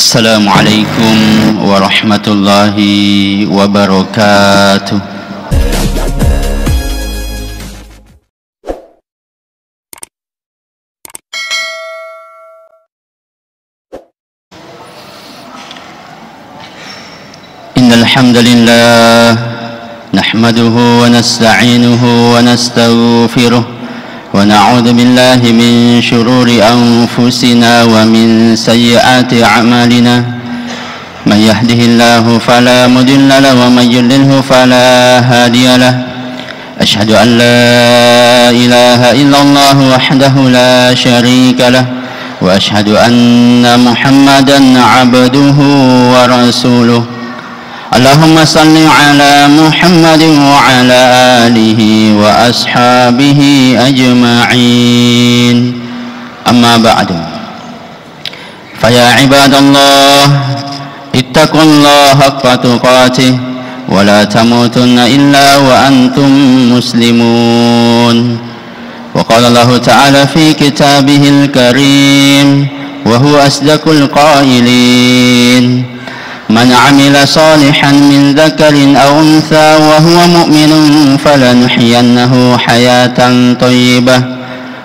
Assalamualaikum warahmatullahi wabarakatuh. Innal hamdalillah nahmaduhu wa nasta'inuhu wa nastaghfiruh ونعوذ بالله من شرور أنفسنا ومن سيئات أعمالنا من يهده الله فلا مضل له ومن يضلل فلا هادي له أشهد أن لا إله إلا الله وحده لا شريك له وأشهد أن محمدا عبده ورسوله اللهم صل على محمد وعلى آله وأصحابه أجمعين أما بعد فيا عباد الله اتقوا الله حق تقاته ولا تموتن إلا وأنتم مسلمون وقال الله تعالى في كتابه الكريم وهو أصدق القائلين من عمل صالحا من ذكر أو أنثى وهو مؤمن فلنحيينه حياة طيبة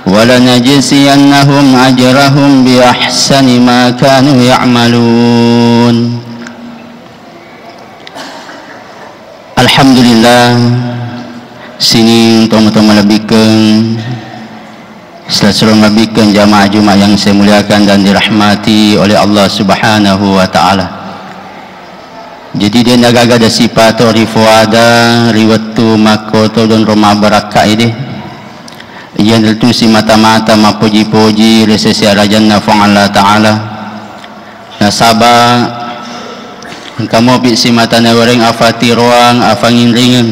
ولنجزينهم أجرهم بأحسن ما كانوا يعملون. Alhamdulillah, sini untuk melebihkan selalu melebihkan jamaah Jumat yang saya muliakan dan dirahmati oleh Allah Subhanahu wa taala. Jadi dia nak ada sifat rifuada riwatu makoto dan rumah barakat ini yang itu si mata-mata mapuji-puji resesi rajanna fa'ala ta'ala nasaba kamu bisi mata nawareng afati ruang afangin ringan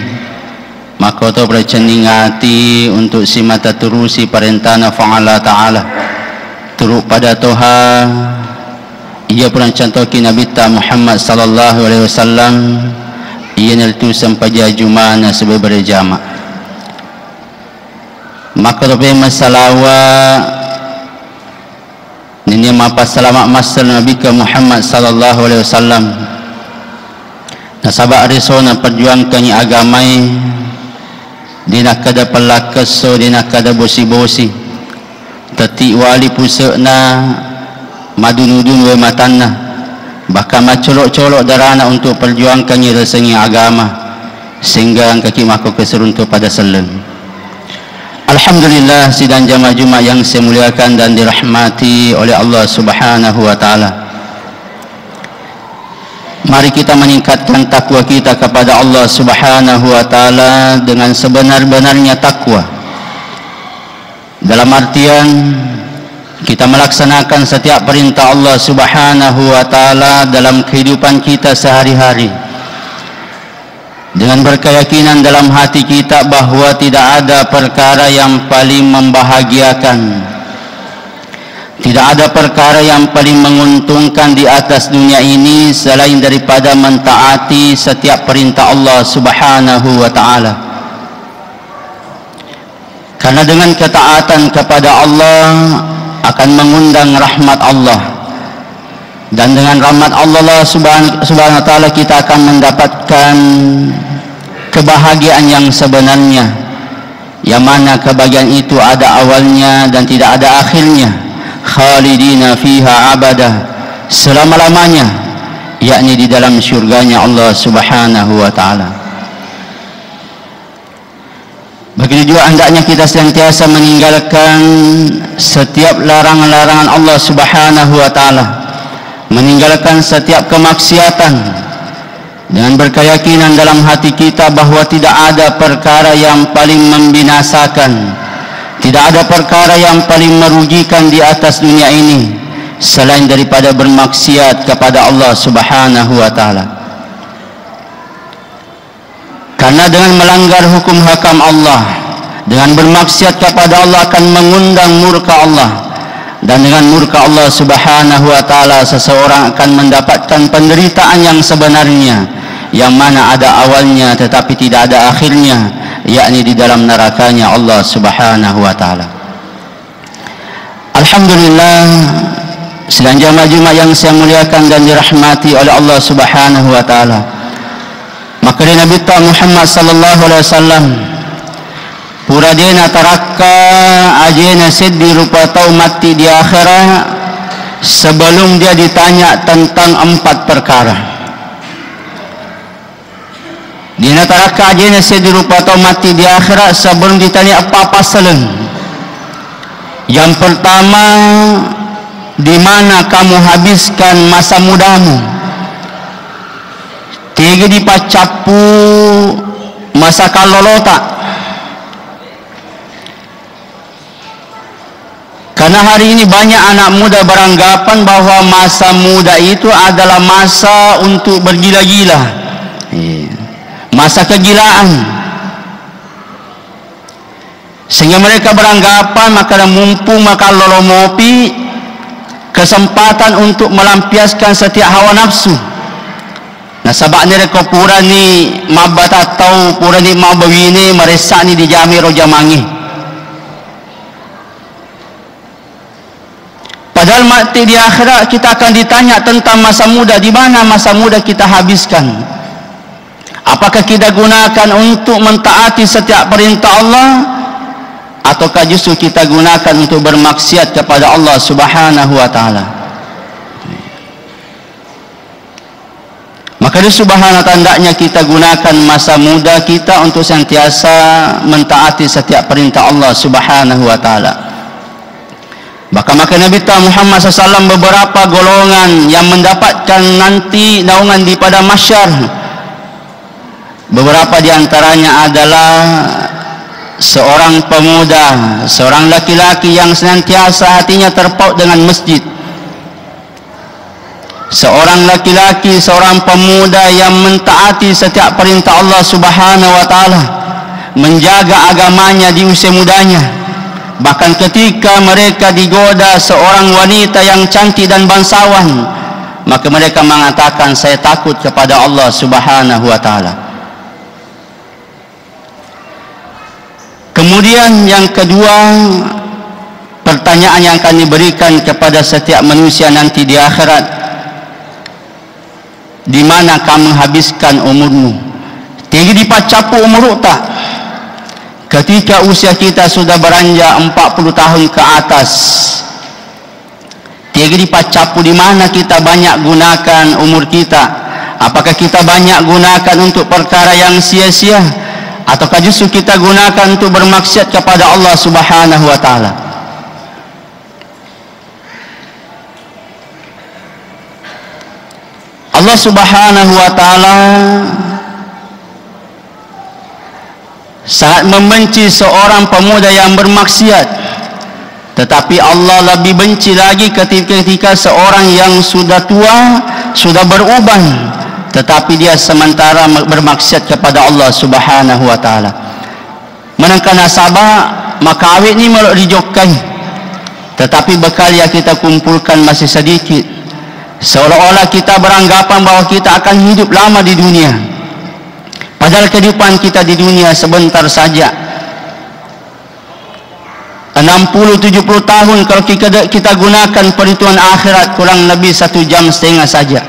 makoto bercening hati untuk si mata turusi perintahna fa'ala ta'ala turut pada Tuhan. Ia pernah contohki Nabi Muhammad sallallahu alaihi wasallam ia niltu sampai jumana sebagai berjamaah maka tapi masalah ini apa selamat masal Nabi Muhammad sallallahu alaihi wasallam nasabak risona perjuangkan agamai dina kada pelakaso dina kada bosi-bosi tati wali pusakna madunudun wa matanna bahkan macolok-colok darana untuk perjuangkannya rasanya agama sehingga kaki mako keseruntuh pada selang. Alhamdulillah sidang jamaah Jumat yang saya muliakan dan dirahmati oleh Allah Subhanahu wa taala. Mari kita meningkatkan takwa kita kepada Allah Subhanahu wa taala dengan sebenar-benarnya takwa. Dalam artian kita melaksanakan setiap perintah Allah Subhanahu wa taala dalam kehidupan kita sehari-hari dengan berkeyakinan dalam hati kita bahwa tidak ada perkara yang paling membahagiakan, tidak ada perkara yang paling menguntungkan di atas dunia ini selain daripada mentaati setiap perintah Allah Subhanahu wa taala. Karena dengan ketaatan kepada Allah akan mengundang rahmat Allah, dan dengan rahmat Allah subhanahu wa ta'ala kita akan mendapatkan kebahagiaan yang sebenarnya, yang mana kebahagiaan itu ada awalnya dan tidak ada akhirnya, khalidina fiha abada, selama-lamanya, yakni di dalam syurganya Allah Subhanahu wa ta'ala. Begitu juga hendaknya kita senantiasa meninggalkan setiap larangan-larangan Allah Subhanahu wa taala, meninggalkan setiap kemaksiatan dengan berkeyakinan dalam hati kita bahwa tidak ada perkara yang paling membinasakan, tidak ada perkara yang paling merugikan di atas dunia ini selain daripada bermaksiat kepada Allah Subhanahu wa taala. Karena dengan melanggar hukum hakam Allah, dengan bermaksiat kepada Allah akan mengundang murka Allah, dan dengan murka Allah Subhanahu wa taala seseorang akan mendapatkan penderitaan yang sebenarnya, yang mana ada awalnya tetapi tidak ada akhirnya, yakni di dalam nerakanya Allah Subhanahu wa taala. Alhamdulillah, Sedang jemaah-jemaah yang saya muliakan dan dirahmati oleh Allah Subhanahu wa taala. Maka dari Nabi Muhammad sallallahu alaihi wasallam puradena taraka ajena seddi rupa tau mati di akhirat sebelum dia ditanya tentang 4 perkara. Dina taraka ajena seddi rupa tau mati di akhirat sebelum ditanya apa-apa selain. Yang pertama, di mana kamu habiskan masa mudamu? Tiga dipacapu masa kalolota. Karena hari ini banyak anak muda beranggapan bahwa masa muda itu adalah masa untuk bergila-gila, masa kegilaan. Sehingga mereka beranggapan maka mumpung maka lolomopi kesempatan untuk melampiaskan setiap hawa nafsu. Nah sabaknya reko purani mabata tau purani mabawini meresani di jami rojamangi. Padahal mati di akhirat kita akan ditanya tentang masa muda. Di mana masa muda kita habiskan? Apakah kita gunakan untuk mentaati setiap perintah Allah, ataukah justru kita gunakan untuk bermaksiat kepada Allah Subhanahu wa taala? Maka itu subhanahu tandanya kita gunakan masa muda kita untuk sentiasa mentaati setiap perintah Allah Subhanahu wa taala. Maka Nabi Muhammad SAW beberapa golongan yang mendapatkan nanti naungan di pada mahsyar. Beberapa di antaranya adalah seorang pemuda, seorang laki-laki yang senantiasa hatinya terpaut dengan masjid. Seorang laki-laki, seorang pemuda yang mentaati setiap perintah Allah Subhanahu wa taala, menjaga agamanya di usia mudanya. Bahkan ketika mereka digoda seorang wanita yang cantik dan bangsawan, maka mereka mengatakan, saya takut kepada Allah Subhanahu wa taala. Kemudian yang kedua, pertanyaan yang akan diberikan kepada setiap manusia nanti di akhirat, di mana kamu habiskan umurmu? Tinggi dipacapu umur tak? Ketika usia kita sudah beranjak 40 tahun ke atas, tinggi dipacapu di mana kita banyak gunakan umur kita? Apakah kita banyak gunakan untuk perkara yang sia-sia, ataukah justru kita gunakan untuk bermaksiat kepada Allah Subhanahu wa taala? Allah Subhanahu wa taala sangat membenci seorang pemuda yang bermaksiat, tetapi Allah lebih benci lagi ketika seorang yang sudah tua, sudah beruban, tetapi dia sementara bermaksiat kepada Allah Subhanahu wa taala. Menangkan nasabah maka awet ni melok dijokai, tetapi bekal yang kita kumpulkan masih sedikit. Seolah-olah kita beranggapan bahwa kita akan hidup lama di dunia, padahal kehidupan kita di dunia sebentar saja. 60-70 tahun kalau kita gunakan perhitungan akhirat, kurang lebih 1,5 jam saja.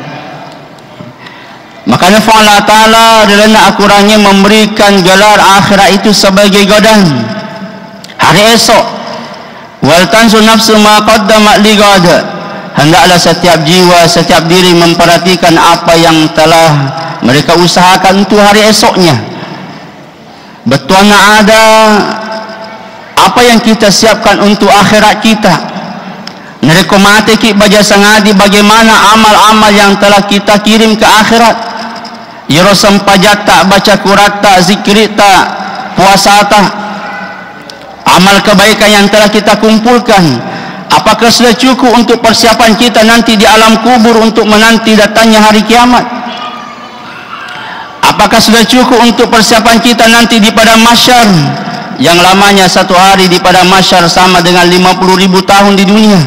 Makanya Allah Ta'ala adalah akurannya memberikan gelar akhirat itu sebagai godaan hari esok. Wal tansu nafsu ma qaddamat li ghad. Hendaklah setiap jiwa, setiap diri memperhatikan apa yang telah mereka usahakan untuk hari esoknya. Betul ada apa yang kita siapkan untuk akhirat kita. Mereka mati ki baca sangadi bagaimana amal-amal yang telah kita kirim ke akhirat. Ya rosam pajak tak, baca Quran tak, zikir tak, puasa tak, amal kebaikan yang telah kita kumpulkan. Apakah sudah cukup untuk persiapan kita nanti di alam kubur untuk menanti datangnya hari kiamat? Apakah sudah cukup untuk persiapan kita nanti di padang mahsyar, yang lamanya satu hari di padang mahsyar sama dengan 50.000 tahun di dunia?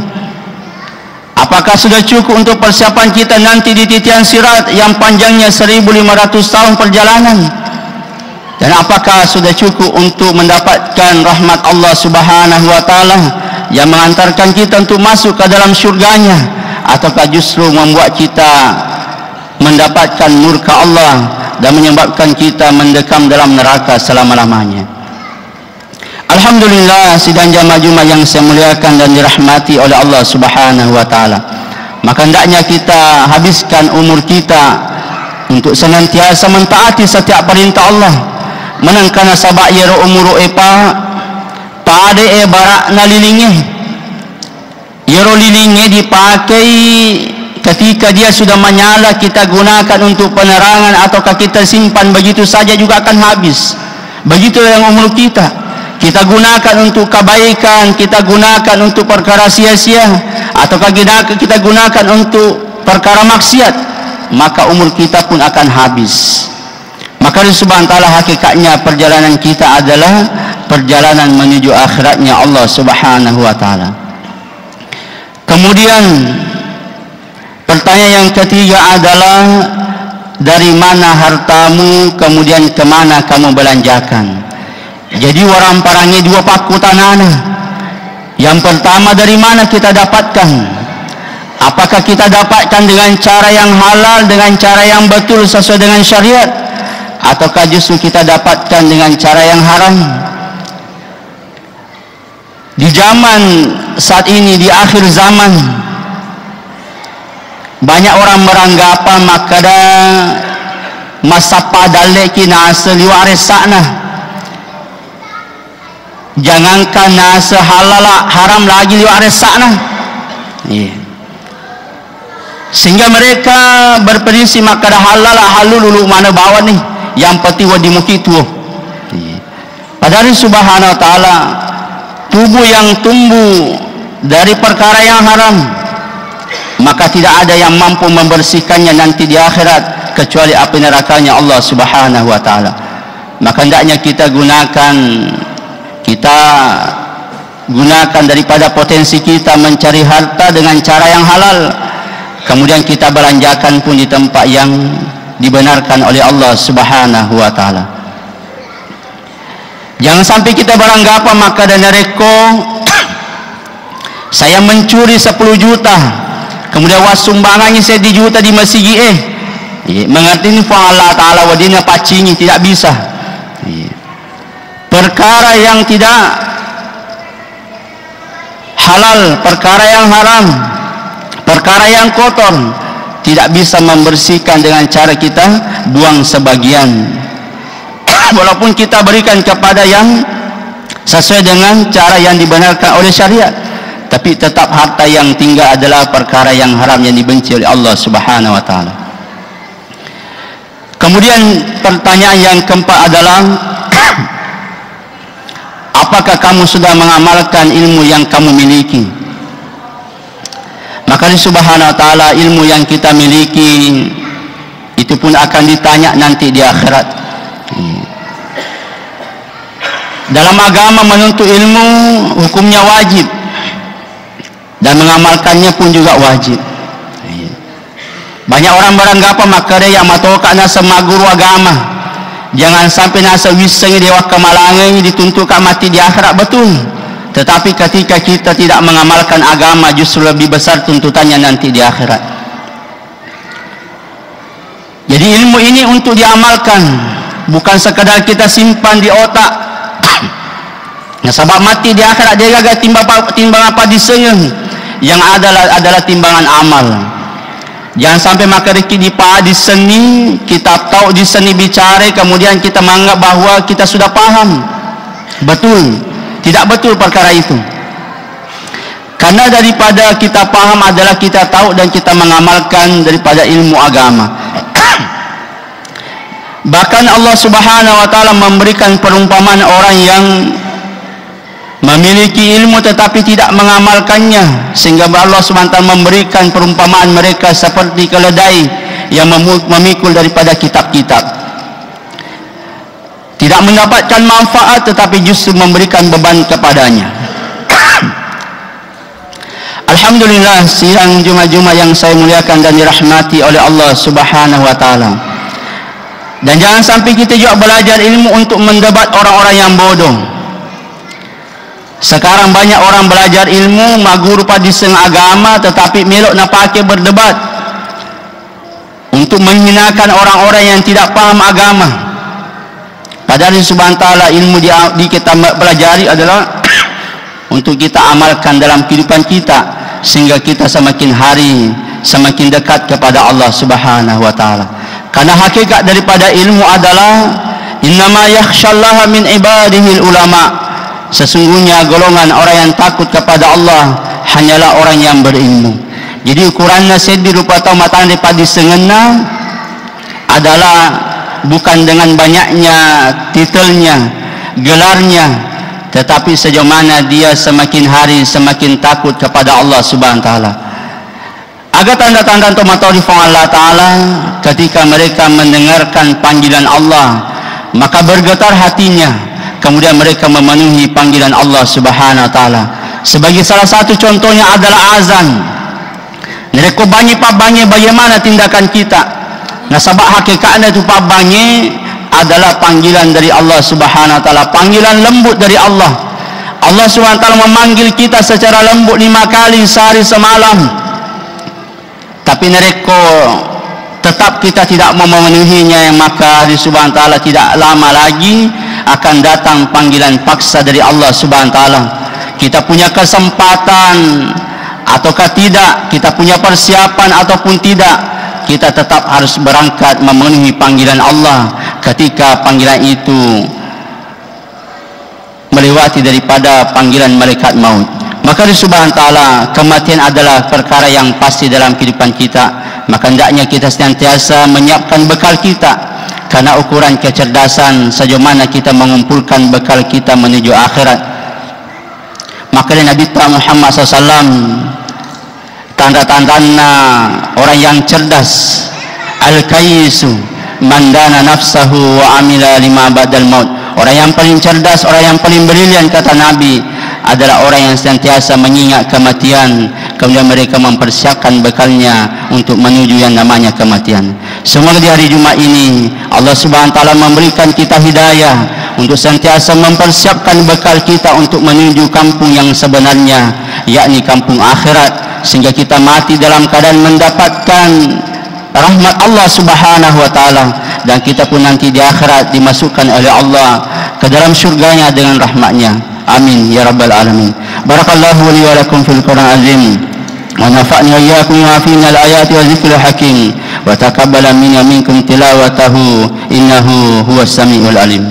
Apakah sudah cukup untuk persiapan kita nanti di titian sirat yang panjangnya 1.500 tahun perjalanan? Dan apakah sudah cukup untuk mendapatkan rahmat Allah Subhanahu wa taala yang mengantarkan kita untuk masuk ke dalam syurganya? ataukah justru membuat kita mendapatkan murka Allah dan menyebabkan kita mendekam dalam neraka selama-lamanya. Alhamdulillah, sidang jamaah Jumat yang saya muliakan dan dirahmati oleh Allah Subhanahu wa taala. Maka hendaknya kita habiskan umur kita untuk senantiasa mentaati setiap perintah Allah. Menangkana sabak yero umur epa pade barak nalilingnya. Yero lilingnya dipakai ketika dia sudah menyala, kita gunakan untuk penerangan ataukah kita simpan begitu saja juga akan habis. Begitu yang umur kita. Kita gunakan untuk kebaikan, kita gunakan untuk perkara sia-sia, ataukah kita gunakan untuk perkara maksiat, maka umur kita pun akan habis. Maka Subhanahu wa ta'ala, hakikatnya perjalanan kita adalah perjalanan menuju akhiratnya Allah Subhanahu wa ta'ala. Kemudian pertanyaan yang ketiga adalah, dari mana hartamu, kemudian kemana kamu belanjakan? Jadi orang parangnya dua paku tanana. Yang pertama, dari mana kita dapatkan? Apakah kita dapatkan dengan cara yang halal, dengan cara yang betul sesuai dengan syariat, ataukah justru kita dapatkan dengan cara yang haram? Di zaman saat ini, di akhir zaman, banyak orang beranggapan makada masa padaleki nasa liware sana. Jangankan nasa halal, haram lagi liware sana. Sehingga mereka berprediksi makada halal halul lulu mana bawa nih, yang penting wa dimuki tu. Padahal Subhanahu wa ta'ala, tubuh yang tumbuh dari perkara yang haram, maka tidak ada yang mampu membersihkannya nanti di akhirat kecuali api nerakanya Allah Subhanahu wa ta'ala. Maka hendaknya kita gunakan daripada potensi kita mencari harta dengan cara yang halal, kemudian kita belanjakan pun di tempat yang dibenarkan oleh Allah Subhanahu wa ta'ala. Jangan sampai kita beranggapan maka dan reko saya mencuri 10 juta, kemudian sumbangannya saya di juta di masjid mengerti ini Allah ta'ala wadina pacingi, tidak bisa. Perkara yang tidak halal, perkara yang haram, perkara yang kotor tidak bisa membersihkan dengan cara kita buang sebagian. Walaupun kita berikan kepada yang sesuai dengan cara yang dibenarkan oleh syariat, tapi tetap harta yang tinggal adalah perkara yang haram yang dibenci oleh Allah Subhanahu wa ta'ala. Kemudian pertanyaan yang keempat adalah, apakah kamu sudah mengamalkan ilmu yang kamu miliki? Maka Subhanahu wa ta'ala, ilmu yang kita miliki itu pun akan ditanya nanti di akhirat. Dalam agama menuntut ilmu hukumnya wajib, dan mengamalkannya pun juga wajib. Banyak orang beranggapan maka dia yang matokaknya semaguru agama, jangan sampai nasa wiseng dewa kemalangan dituntutkan mati di akhirat, betul. Tetapi ketika kita tidak mengamalkan agama, justru lebih besar tuntutannya nanti di akhirat. Jadi ilmu ini untuk diamalkan, bukan sekadar kita simpan di otak. Nah, sebab mati di akhirat dia gagal timbang apa disayang, yang adalah timbangan amal. Jangan sampai maka di seni, kita tahu di seni bicara, kemudian kita menganggap bahwa kita sudah paham. Betul, tidak betul perkara itu. Karena daripada kita paham adalah kita tahu dan kita mengamalkan daripada ilmu agama. Bahkan Allah Subhanahu wa ta'ala memberikan perumpamaan orang yang memiliki ilmu tetapi tidak mengamalkannya, sehingga Allah SWT memberikan perumpamaan mereka seperti keledai yang memikul daripada kitab-kitab, tidak mendapatkan manfaat tetapi justru memberikan beban kepadanya. Alhamdulillah, sidang Jumat-Jumat yang saya muliakan dan dirahmati oleh Allah Subhanahu wa ta'ala. Dan jangan sampai kita juga belajar ilmu untuk mendebat orang-orang yang bodoh. Sekarang banyak orang belajar ilmu, maguru pada setengah agama, tetapi melok nak pakai berdebat untuk menghinakan orang-orang yang tidak paham agama. Padahal subhanahu wa ta'ala ilmu di kita pelajari adalah untuk kita amalkan dalam kehidupan kita, sehingga kita semakin hari semakin dekat kepada Allah subhanahu wa ta'ala. Karena hakikat daripada ilmu adalah innama yakhshallaha min ibadihi ulama. Sesungguhnya golongan orang yang takut kepada Allah hanyalah orang yang berilmu. Jadi ukurannya sedih rupa taumatan daripada sengena adalah bukan dengan banyaknya titelnya, gelarnya, tetapi sejauh mana dia semakin hari semakin takut kepada Allah subhanahu wa ta'ala. Agak tanda-tanda untuk mengetahui Allah ta'ala, ketika mereka mendengarkan panggilan Allah, maka bergetar hatinya, kemudian mereka memenuhi panggilan Allah subhanahu wa ta'ala. Sebagai salah satu contohnya adalah azan. Mereka banyak bagaimana tindakan kita. Nah, sebab hakikatnya itu banyak adalah panggilan dari Allah subhanahu wa ta'ala, panggilan lembut dari Allah. Allah subhanahu wa ta'ala memanggil kita secara lembut 5 kali sehari semalam, tapi mereka tetap kita tidak mau memenuhinya, maka Allah subhanahu wa ta'ala tidak lama lagi akan datang panggilan paksa dari Allah subhanahu wa ta'ala. Kita punya kesempatan ataukah tidak, kita punya persiapan ataupun tidak, kita tetap harus berangkat memenuhi panggilan Allah ketika panggilan itu melewati daripada panggilan malaikat maut. Maka Allah subhanahu wa ta'ala, kematian adalah perkara yang pasti dalam kehidupan kita. Maka hendaknya kita senantiasa menyiapkan bekal kita, karena ukuran kecerdasan sejauh mana kita mengumpulkan bekal kita menuju akhirat. Maka Nabi Muhammad SAW, tanda-tanda orang yang cerdas, al-kaisu mandana nafsahu wa amila lima badal maut. Orang yang paling cerdas, orang yang paling brilian, kata Nabi, adalah orang yang senantiasa mengingat kematian, kemudian mereka mempersiapkan bekalnya untuk menuju yang namanya kematian. Semoga di hari Jumat ini Allah subhanahu wa ta'ala memberikan kita hidayah untuk senantiasa mempersiapkan bekal kita untuk menuju kampung yang sebenarnya, yakni kampung akhirat, sehingga kita mati dalam keadaan mendapatkan rahmat Allah subhanahu wa ta'ala, dan kita pun nanti di akhirat dimasukkan oleh Allah ke dalam syurganya dengan rahmatnya. Amin ya rabbal alamin. Barakallahu li wa lakum fil Qur'an azim, wa nafa'ni wa iyyakum wa fina al ayati wa dzikril hakim, wa taqabbala minna minkum tilawatahu innahu huwas samiul alim.